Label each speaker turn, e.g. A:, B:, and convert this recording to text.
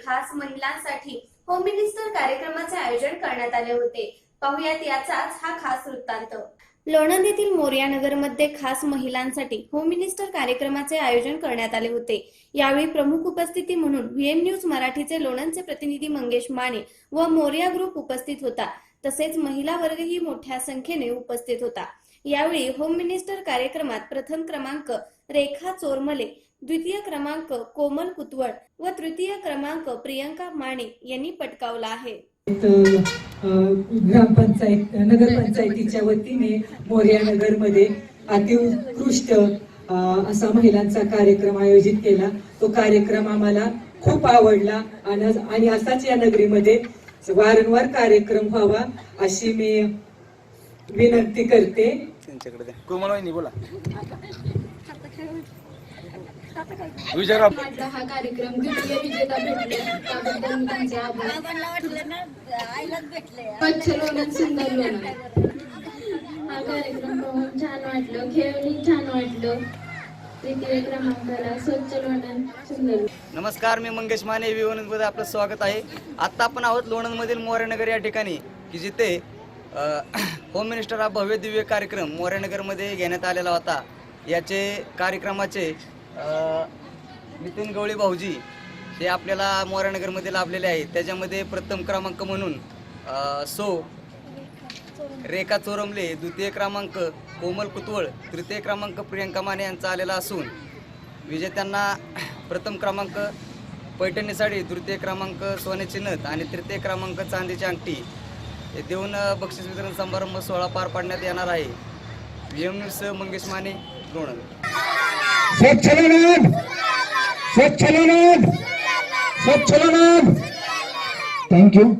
A: खास महिलांसाठी home minister कार्यक्रमाचे आयोजन करण्यात आले होते। पाहुयात याचाच हा खास वृत्तांत। लोणंद येथील मोरया नगरमध्ये खास महिलांसाठी होम मिनिस्टर कार्यक्रमाचे आयोजन करण्यात आले होते। यावेळी प्रमुख उपस्थिती म्हणून व्हीएम न्यूज मराठीचे लोणंदचे प्रतिनिधी मंगेश माने व मोरया ग्रुप उपस्थित होता। तसेच महिला वर्गही मोठ्या संख्येने उपस्थित होता। यावेळी होम मिनिस्टर कार्यक्रमात प्रथम क्रमांक रेखा चोरमले, द्वितीय क्रमांक कोमल कुतवळ व तृतीय क्रमांक प्रियंका माने यांनी पटकावला आहे।
B: ग्रामपंचायत नगरपंचायतीच्या वतीने मोरया नगर मध्ये अतिउत्कृष्ट असा महिलांचा कार्यक्रम आयोजित केला। तो कार्यक्रम आम्हाला खूप आवडला आणि असाच या नगरीमध्ये वारंवार कार्यक्रम व्हावा अशी मी विनंती करते।
C: बोला।
D: हा कार्यक्रम द्वितीय विजेता भेटले त्याबद्दल मी त्यांचे आभार। स्वच्छ लोणंद सुंदर लोणंद हा कार्यक्रम पाहून छान वाटलं, खेळून छान वाटलं। तृतीय क्रमांकाला स्वच्छ लोणंद सुंदर।
C: नमस्कार, मी मंगेश माने, लोणंद मध्ये आपलं स्वागत आहे। आता आपण आहोत लोणंद मधील मोरया नगर या ठिकाणी की जिथे होम मिनिस्टर हा भव्य दिव्य कार्यक्रम मोरया नगर मध्ये घेण्यात आलेला होता। याचे कार्यक्रमाचे नितीन गवळी भाऊजी हे आपल्याला मोरया नगर मध्ये लाभलेले आहेत। त्याच्यामध्ये प्रथम क्रमांक म्हणून रेखा चोरमले, द्वितीय क्रमांक कोमल कुतवळ, तृतीय क्रमांक प्रियंका माने यांचा आलेला असून विजेत्यांना प्रथम क्रमांक पैठणी साडी, द्वितीय क्रमांक सोन्याची नथ आणि तृतीय क्रमांक चांदीची अंगठी हे देऊन बक्षीस वितरण समारंभ सोहळा पार पाडण्यात येणार आहे। VM news Mangesh Mane, Lonand.
E: स्वच्छ लोणंद, स्वच्छ लोणंद, स्वच्छ लोणंद। थँक्यू।